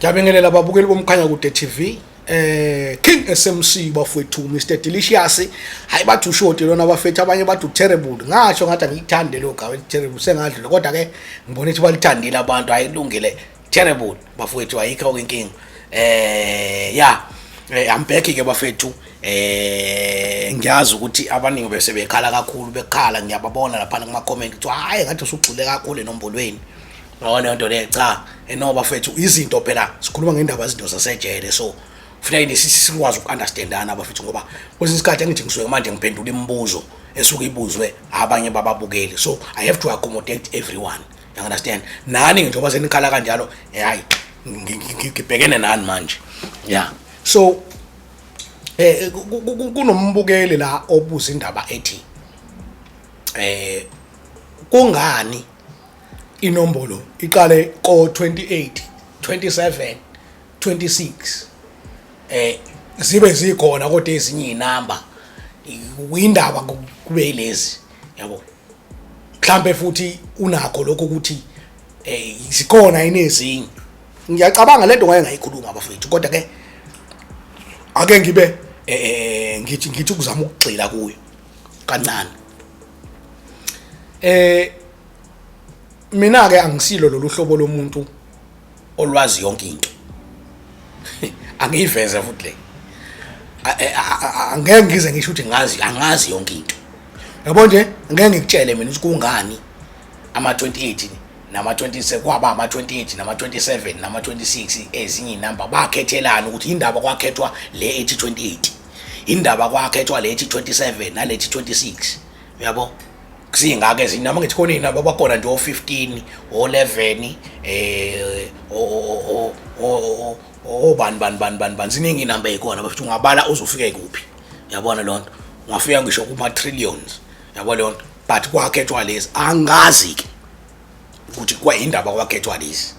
Ngiyabingelela ababukeli bomkhanya kude TV. King SMC bafowethu Mr Delicious. Hayi bathi ushoti lona bafethu abanye bathi terrible. Ngasho ngathi angiyithande lo gawe terrible sengadlula kodwa ke ngibona ukuthi balithandile abantu ayilungile terrible bafowethu ayikho inkinga. I'm back ke bafethu. Ngiyazi ukuthi abaningi bese bekhala kakhulu bekhala ngiyababona lapha kuma comment ukuthi hayi ngathi usugcile kakhulu enombolweni. Ngone into le cha enoba fethu izinto phela sikhuluma ngendaba izinto zasejele so kufanele sikwazi ukunderstandana abafethu ngoba kwesinye isikhathi angithi ngisuke manje ngiphendula imibuzo esuke ibuzwe abanye bababukeli so I have to accommodate everyone, you understand? Nani njengoba senikhala kanjalo hayi ngibhekene nani manje yeah so kunombukeli la obuza indaba ethi kungani inombolo iqale ko 28 27 26 zibe zikhona kodwa ezinye inamba uyindaba kube yilezi yabo mhlambe futhi unakho lokho ukuthi zikhona inezinye ngiyacabanga lento ngaye ngayikhuluma abafethu kodwa ke ake ngibe ngithi ukuzama ukugxila kuyo kancane mina ke angisilo lolu hlobo lomuntu olwazi yonke into angiyiveze futhi le angeke ngize ngisho ukuthi angazi yonke into yabo nje ngeke ngikutshele mina ukuthi kungani ama 28 nama 27 kwaba ama 28 nama 27 nama 26 ezinye inamba bakhethelana ukuthi indaba kwakhethwa le ethi 28 indaba kwakhethwa le ethi 27 nale ethi 26 yabo kusingake ezinama ngithi khona inamba bakhona nje o15 o11 ban ziningi inamba ekhona bafethu ungabala uzofika kuphi yabona lonto ungafika ngisho kuma trillions yabo lonto but kwakhethwa lezi angazi ke ukuthi kwa indaba kwakhethwa lezi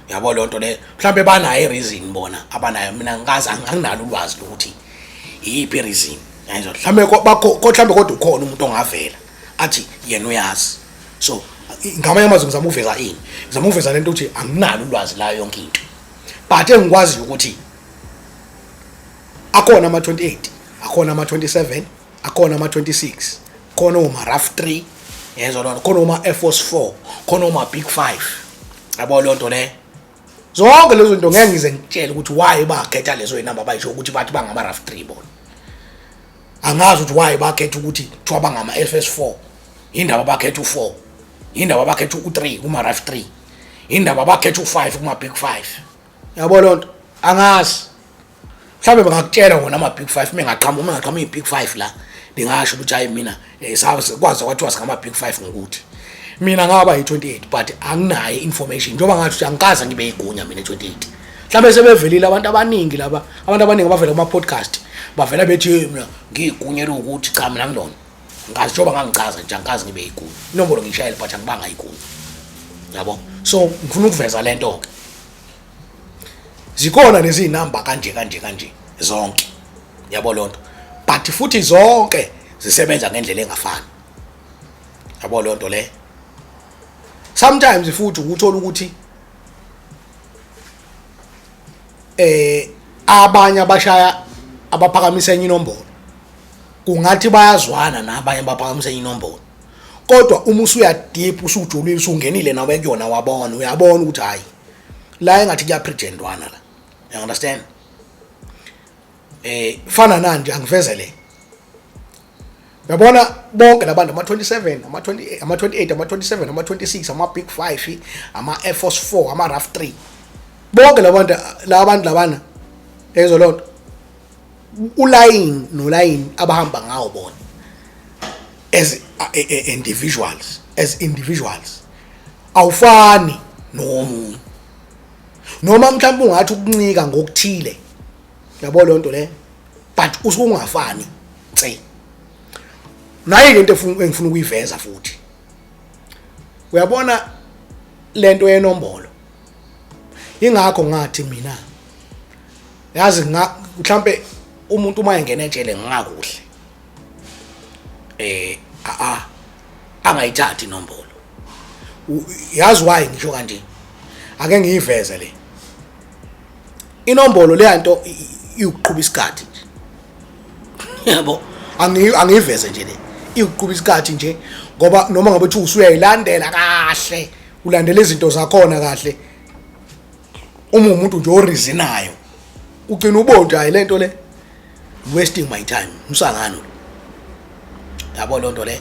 yabo lonto le mhlambe banayo reason bona abanayo mina ngazi anginalo ulwazi lokuthi yipi reason yayizwa mhlambe mhlambe kodwa ukhona umuntu ongavela athi yena uyazi so ngamanye amazwi ngizama uveza ini ngizama uveza lento ukuthi anginalo ulwazi la yonke into but engikwazi ukuthi akhona ama 28 akhona ama 27 akhona ama 26 khona uma rough 3 yezwa lona khona uma Air Force 4 khona uma Big 5 yabo lonto le zonke lezo zinto ngeke ngize ngitshele ukuthi why bakhetha lezo inamba bayisho ukuthi bathi bangama rough 3 bona angazi ukuthi why bakhetha ukuthi kuthiwa bangama FS4 indaba bakhetha u4 indaba bakhetha u3 kuma rough 3 indaba bakhetha u5 kuma Big 5 yabo lonto angazi mhlawumbe bangakutshela ngona ama Big 5 ngaqhamuka iBig 5 la bingasho ukuthi hayi mina sazi kwazi kwathiwa singama Big 5 ngokuthi mina ngaba yi28 but anginayo information njengoba ngathi ukuthi angikaze ngibe igunya mina 28 mhlawumbe sebevelile abantu abaningi laba abantu abaningi abavela kuma podcast bavela bethi mina ngigunya lokuthi cha mina ngilona ngazi njengoba ngangichaza nje angikaze ngibe igunya inombolo ngishayela but angibanga igunya yabo so ngifuna ukuveza lento ke zikhona lezi inamba kanje zonke yabo lonto but futhi zonke zisebenza ngendlela engafani yabo lonto le sometimes futhi ukuthola ukuthi abanye abashaya abaphakamisa enye inombolo kungathi bayazwana nabanye abaphakamisa enye inombolo kodwa uma usuya deep usujulile usungenile nawe kuyona wabona uyabona ukuthi hayi la engathi kuyapretendwana la, you understand? Fana nanje angivezele uyabona bonke labantu ama 27 ama 28 ama 28 ama 27 ama 26 ama Big 5 ama Air Force 4 ama RAF 3 bonke labantu labana ezo lonto uline no line abahamba ngawo bona as individuals awufani nomunye noma mhlawumbe ungathi ukuncika ngokuthile yabo lonto le but usungafani tse nayi into engifuna ukuyiveza futhi uyabona lento yenombolo ingakho ngathi mina yazi mhlambe umuntu uma engena etshele ngakakuhle angayithathi inombolo yazi why ngisho kanje ake ngiyiveze le inombolo le nto iuqhubha isikhathi nje yabo angiveze nje le iuqhubha isikhathi nje ngoba noma ngabe uthi usuyayilandela kahle ulandela izinto zakhona kahle uma umuntu nje orizinayo ugcina ubonje hayi lento le wasting my time umsangano yabo lonto le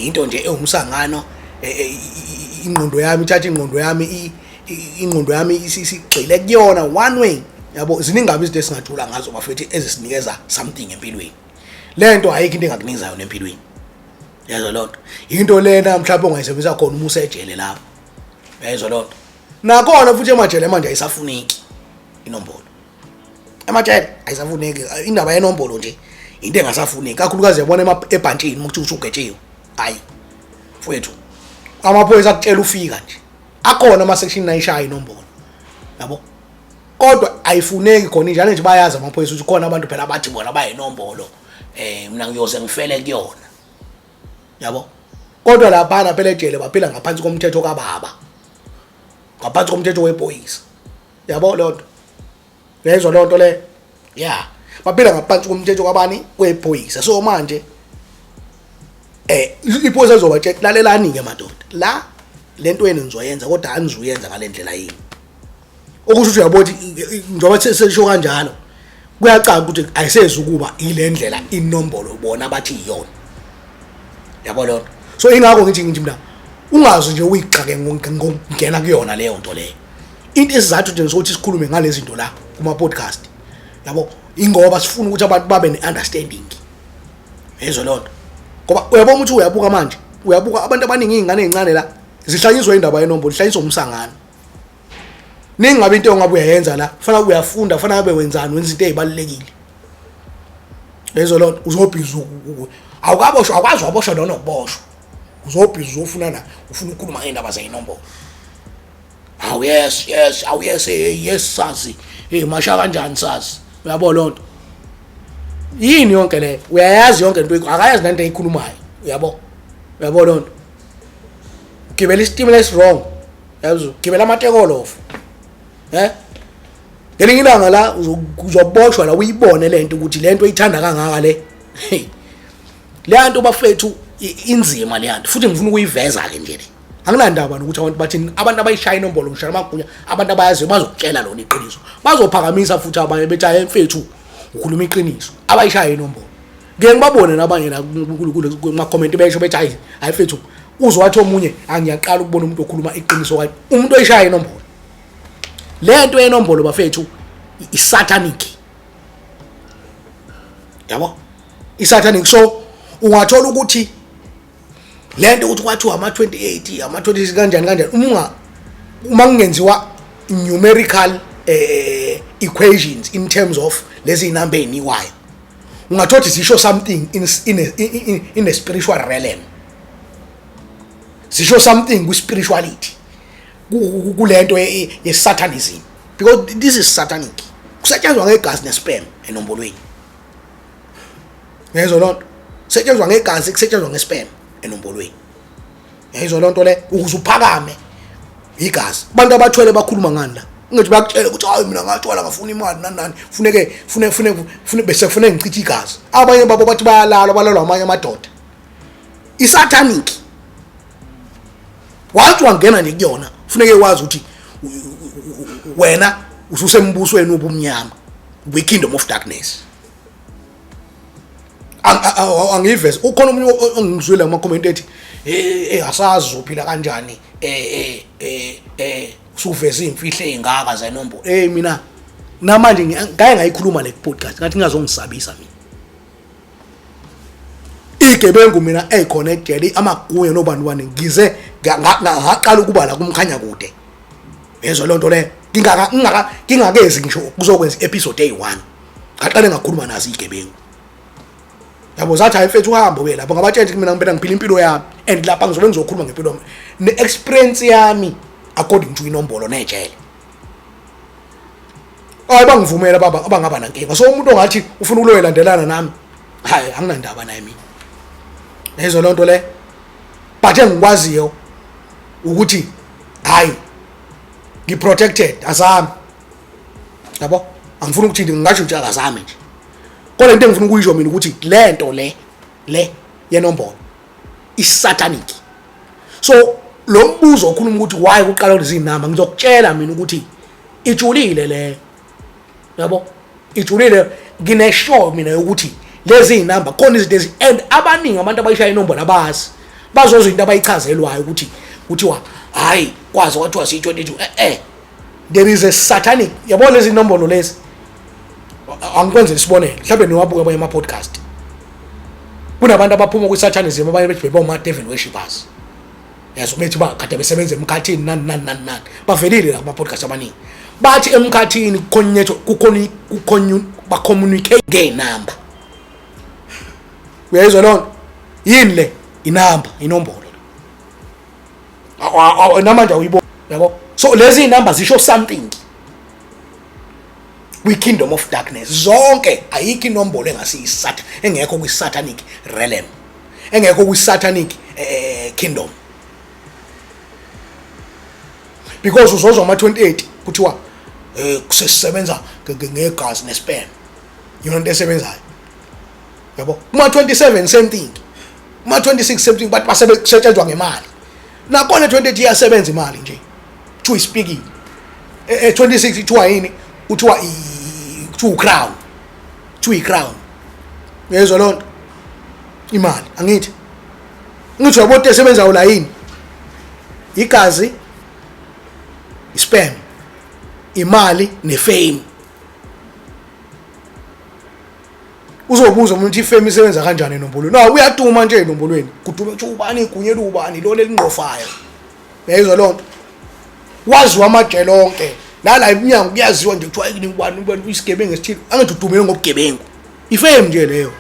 into nje ewumsangano ingqondo yami ithatha ingqondo yami isigcile kuyona one way yabo ziningabe izinto esingathula ngazo bafethu ezisinikeza something empilweni lento ayikho into engakunizayo empilweni yazo lonto into lena mhlawumbe ongayisebenzisa khona uma usejele lapho yazo lonto nakhona futhi emajele manje ayisafuneki inombolo emajele ayisafuneki indaba yenombolo nje into engasafuneki kakhulukazi yabona ebhantini ukuthi usugetshiwe hayi mfowethu amaphoyisa akutshela ufika nje akhona ama section ayishaya inombolo yabo kodwa ayifuneki khona njalo nje bayazi amaphoyisa ukuthi khona abantu phela abathi bona bayinombolo mina ngiyoze ngifele kuyona yabo kodwa lapha phela ejele baphila ngaphansi komthetho kababa ngaphansi komthetho wephoyisa yabo lonto yezwa lonto le yeah baphila ngaphansi komthetho kabani wephoyisa so manje iphoyisa izobatshela lalelani ke madoda la lento yenu nizoyenza kodwa anizuyenza ngalendlela yini okusho ukuthi uyabothi njoba sesisho kanjalo kuyacaka ukuthi ayisezi ukuba ile ndlela inombolo bona bathi iyona yabo lonto so ingakho ngithi mina ungazi nje uyixake ngongena kuyona leyo nto leyo into esizathu nje ukuthi sikhulume ngalezi zinto la kuma podcast yabo ingoba sifuna ukuthi abantu babe neunderstanding yezwe lonto ngoba uyabona ukuthi uyabuka manje uyabuka abantu abaningi ingane ezincane la zihlanyiswa indaba yenombolo zihlanyiswa umsangano ningabe into ongabe uyayenza la kufanele uyafunda kufanele abe wenzani wenza into ezibalekile lezo lonto uzobhiza awukaboshwa akwazi waboshwa noma ukuboshwa uzobhiza ufuna ukukhuluma ngendaba zeyinombolo aw yes yes sazi masha kanjani sazi uyabona lonto yini yonke le uyayazi yonke into akayazi lento eyikhulumayo uyabona lonto gibela stimulus wrong yazo gibela amatekolo off ngelinye ilanga la uzoboshwa la uyibone lento ukuthi lento oyithanda kangaka le le nto bafethu inzima le nto futhi ngifuna ukuyiveza ke nje le anginandaba ukuthi abantu bathini abantu abayishaya inombolo ngishaya amagunya abantu abayazi bazokutshela lona iqiniso bazophakamisa futhi abanye bethi hayi mfethu ukhuluma iqiniso abayishaya inombolo ngeke ngibabone nabanye la kuma comment besho bethi hayi mfethu uzwathi omunye angiyaqala ukubona umuntu okhuluma iqiniso kwaye umuntu oyishaya inombolo lento yenombolo bafethu isatanic yabo isatanic so ungathola ukuthi lento ukuthi kwathiwa ama28 ama26 kanjani uma kungenziwa numerical equations in terms of lezi inamba enikwayo ungathola zisho something in a spiritual realm zisho something with spirituality kulento ye-satanism because this is satanic kusetshenzwa ngegazi nespam enombolweni yezwa lonto kusetshenzwa ngegazi kusetshenzwa ngespam enombolweni yezwa lonto le ukuze uphakame igazi abantu abathwele bakhuluma ngani la ungethi bakutshela ukuthi hayi mina ngathwala ngafuna imali nani fune bese kufune ngichithe igazi abanye babo bathi balalwa amanye amadoda isatanic wathi wangena nje kuyona funeke wazi ukuthi wena ususembusweni obumnyama we kingdom of darkness angiveze ukhona umuntu ongizwela ama comment ethi asazi uzophila kanjani usuveza imfihlo ezingaka zenombolo mina namanje ngeke ngayikhuluma le podcast ngathi ngazongisabisa mina igebengu mina econnected amagunya nobani ngize ngaqala ukuba la kumkhanya kude yezwa lonto le ngingakezi ngisho kuzokwenza episode A1 ngaqale ngakhuluma nazi igebengu yabo zathi ayifethu uhambo ke lapho ngabatshela mina ngibeka ngiphila impilo yami and lapha ngizobe ngizokhuluma ngempilo ne experience yami according to inombolo nejele bangivumela baba abangaba nankinga so umuntu ongathi ufuna ukuloyelandelana nami hayi anginandaba naye mina yezwa lonto le but engikwaziyo ukuthi hayi ngiprotected asami yabo angifuni ukuthi ngingasho ukuthi akazame nje kodwa into engifuna ukuyisho mina ukuthi lento le yenombolo isatanic. So lo mbuzo okhuluma ukuthi why kuqala lezi inamba ngizokutshela mina ukuthi ijulile le yabo ijulile ngineshow mina ukuthi lezi inamba khona izinto and abaningi abantu abayishaya inombolo abazi bazozwa into abayichazelwayo ukuthi kuthiwa hayi kwazi kwathiwa si22 there is a satanic yabo lezi inombolo lezi angikwenzela isibonelo mhlawumbe niwabuka abanye ama podcast kunabantu abaphuma kwi-satanism abanye bethi beba devil worshippers yazi umethi bakade besebenza emkhathini nani bavelile la podcast abaningi bathi emkhathini kukhona ba-communicate nge-number uyayizwa lona yini le inombolo namanje awuyibona yabo. So lezi inamba zisho something kwi-kingdom of darkness zonke ayikho inombolo engekho kwi-satanic realm engekho kwi-satanic kingdom because uzozwa ama-28 kuthiwa kusesebenza ngegazi nesperm yona into esebenzayo yabo. Kuma-27 same thing, kuma-26 same thing, but basetshenzwa ngemali nakhona 28 iyasebenza imali nje kuthiwa ispikile 26 kuthiwa yini kuthiwa crown kuthiwa i-crown uyezwa loo nto imali angithi yabo into esebenzayo la yini igazi isperm imali nefame. Uzobuza umuntu ifame isebenza kanjani enombolweni no uyaduma nje enombolweni kuduma ukuthi ubani igunyela ubani lo lelinqofayo uyezwa loo nto waziwa amajele onke la iminyango kuyaziwa nje kuthiwa yini ubani isigebengu esithile angithi udumele ngobugebengu ifame nje leyo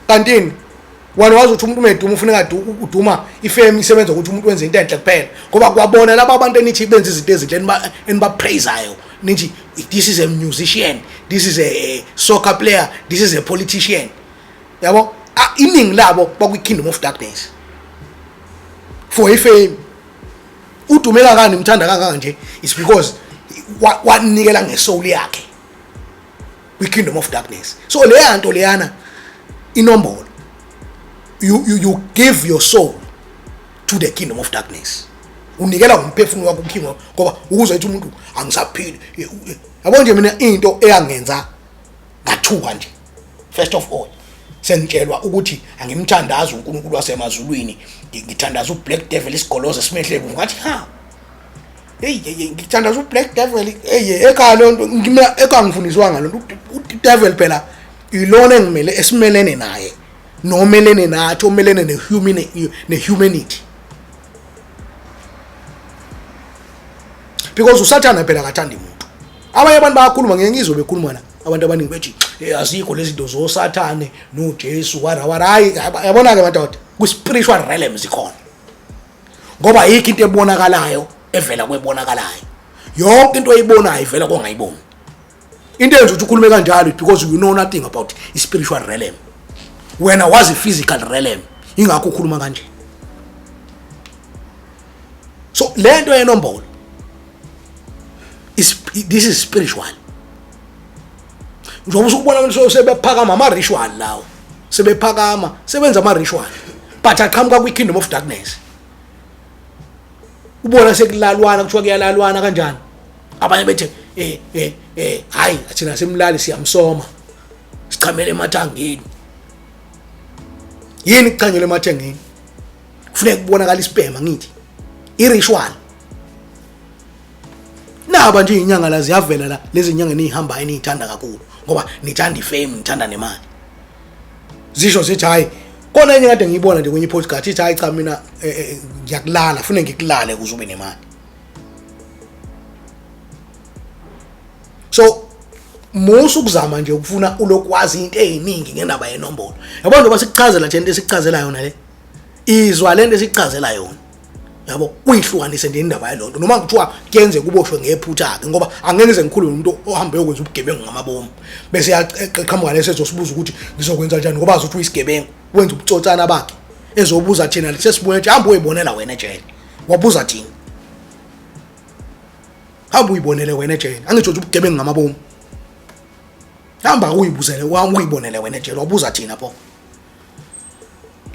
kantini wena wazi ukuthi umuntu umeduma ufuneka uduma ifame isebenza ukuthi umuntu wenze into enhle kuphela ngoba kwabona laba abantu enithi benza izinto ezinhle enibapraiseayo nithi this is a musician, this is a soccer player, this is a politician yabo iningi labo bakwi-kingdom of darkness for ifame. Udumela kani mthanda kangaka nje is because wanikela ngesoul yakhe kwi-kingdom of darkness. So leya nto leyana inombolo you give your soul to the kingdom of darkness unikela umphefumulo wakho kuKingo ngoba ukuze uthi umuntu angisaphili yabo. Nje mina into eyangenza ngathuka nje first of all senitshelwa ukuthi angimthandaza uNkulunkulu wasemazulwini ngithandaza uBlack Devil isigoloze simehle ngathi ha ngithandaza uBlack Devil ekhaya lo nto ngimela ekangifundiswanga lo nto uDevil phela ilona engimele esimelene naye nomelene nathi omelene nehumanity because usathana phela akathandi umuntu. Abanye abantu bayakhuluma ngengizwe bekhuluma na abantu abaningi bethi azikho lezi zinto zosathane noJesu hayi yabona ke madoda ku-spiritual realm zikhona ngoba ayikho into ebonakalayo evela kwebonakalayo yonke into oyibonayo ivela kongayiboni. Into enza ukuthi ukhulume kanjalo because you know nothing about i-spiritual realm wena wazi i-physical realm ingakho ukhuluma kanje. So lento yenombolo this is spiritual. Njengoba usukubona abantu sebephakama ama-ritual lawo sebephakama sebenza ama-ritual but aqhamuka kwi-kingdom of darkness. Ubona sekulalwana kuthiwa kuyalalwana kanjani abanye bethe hayi thina simlali siyamsoma sichamele emathangeni yini kuchanyelwe emathangeni kufuneka kubonakala isperm ngithi i-ritual naba nje inyanga la ziyavela la lezi nyanga enihamba enithanda kakhulu ngoba nithanda ifame nithanda nemali zisho sithi hayi kona enye kade ngiyibona nje kwenye podcast ithi hayi cha mina ngiyakulala ufune ngikulale ukuze ube nemali. So musu kuzama nje ukufuna ulokwazi into eziningi ngendaba yenombolo yabo njengoba sikuchazela nje into esichazela yona le izwa lento esichazela yona yabo uyihlukanise nje indaba yalonto noma kuthiwa kuyenze kuboshwe ngephutha ke ngoba angeke ngize ngikhulume umuntu ohambe yokwenza ubugebengu ngamabomu bese yaqhamuka lesezo sibuza ukuthi ngizokwenza kanjani ngoba azothi uyisigebengu wenza ubutsotsana bakhe ezobuza thina sesibuye nje hamba uyibonela wena ejele wabuza thina hamba uyibonele wena ejele angitsho nje ubugebengu ngamabomu hamba uyibuzele wami uyibonele wena ejele wabuza thina pho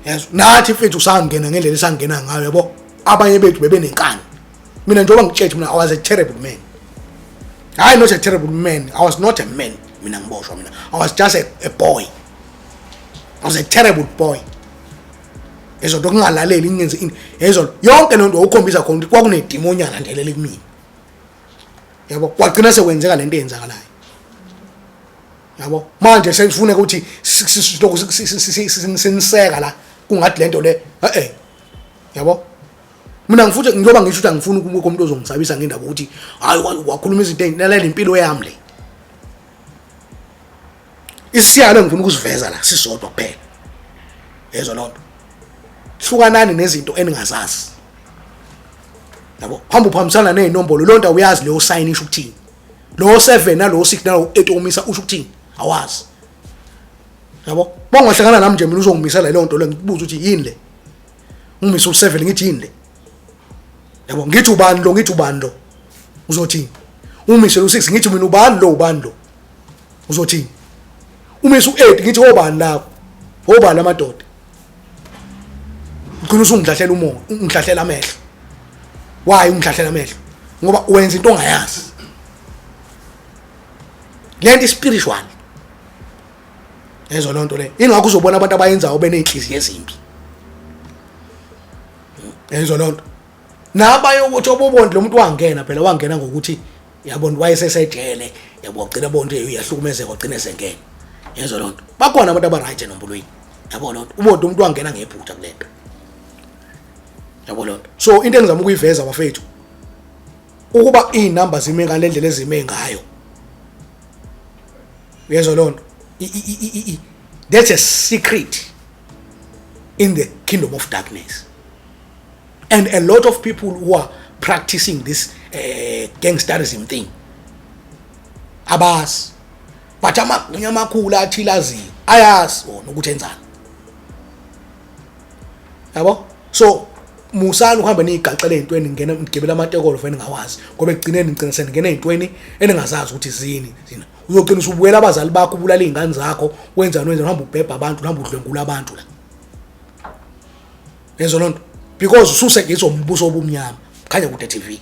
yes nathi mfethu usangena ngendlela esangena ngayo yabo abanye bethu bebenenkani mina njengoba ngitshela mina I was a terrible man I not a terrible man I was not a man mina ngiboshwa mina I was just a boy I was a terrible boy ezo dokungalaleli ingenzi ezo yonke lento ukhombisa khona ukuthi kwakunedimonyana ndelele kimi yabo kwagcina sekwenzeka lento eyenzakalayo yabo manje sengifuna ukuthi siniseka la kungathi lento le yabo mina ngifuthe ngiyoba ngisho ukuthi angifuni ukubukho umuntu ozongisabisa ngendaba ukuthi hayi wakhuluma izinto ezinalela impilo yami le isiyalo ngifuna ukusiveza la sisodwa kuphela yezo lonto hlukanani nezinto eningazazi yabo hamba uphamisana nezinombolo lonto uyazi leyo sign isho ukuthini lo 7 nalo 6 nalo 8 omisa usho ukuthini awazi yabo bangahlangana nami nje mina uzongimisela le nto le ngibuza ukuthi yini le ngimisa u7 ngithi yini le yabo ngithi ubani lo uzothini umise u6 ngithi mina ubani lo uzothini umise u8 ngithi obani lapho obani amadoda ngicela usungidlahlela umoya ungidlahlela amehlo why ungidlahlela amehlo ngoba wenza into ongayazi lento spiritual yezo lonto le ingakho uzobona abantu abayenzayo benenhliziyo ezimbi yezo lonto nabayo ukuthi obobonde lo muntu wangena phela wangena ngokuthi yabona wayesesejele yabo ugcina bonke uyahlukumezeka ugcine sengena yezo lonto bakhona abantu abaright enombulweni yabo lonto ubonde umuntu wangena ngephutha kulento yabo lonto so into engizama ukuyiveza bafethu ukuba izinamba zime ngalendlela ezime ngayo yezo lonto that's a secret in the kingdom of darkness and a lot of people who are practicing this gangsterism thing abas but amakhulu athilazi ayas ukuthi enzani yabo so musani uhamba nigaqele ezintweni ngena mgibela amatekolo fene ngawazi ngoba egcineni ngicina seningena ezintweni eningazazi ukuthi zini uzogcina usubuyela abazali bakho ubulala izingane zakho wenza uhamba ubhebha abantu uhamba udlwengula abantu la yezo lonto because ususe ngizombuso obumnyama khanya kude TV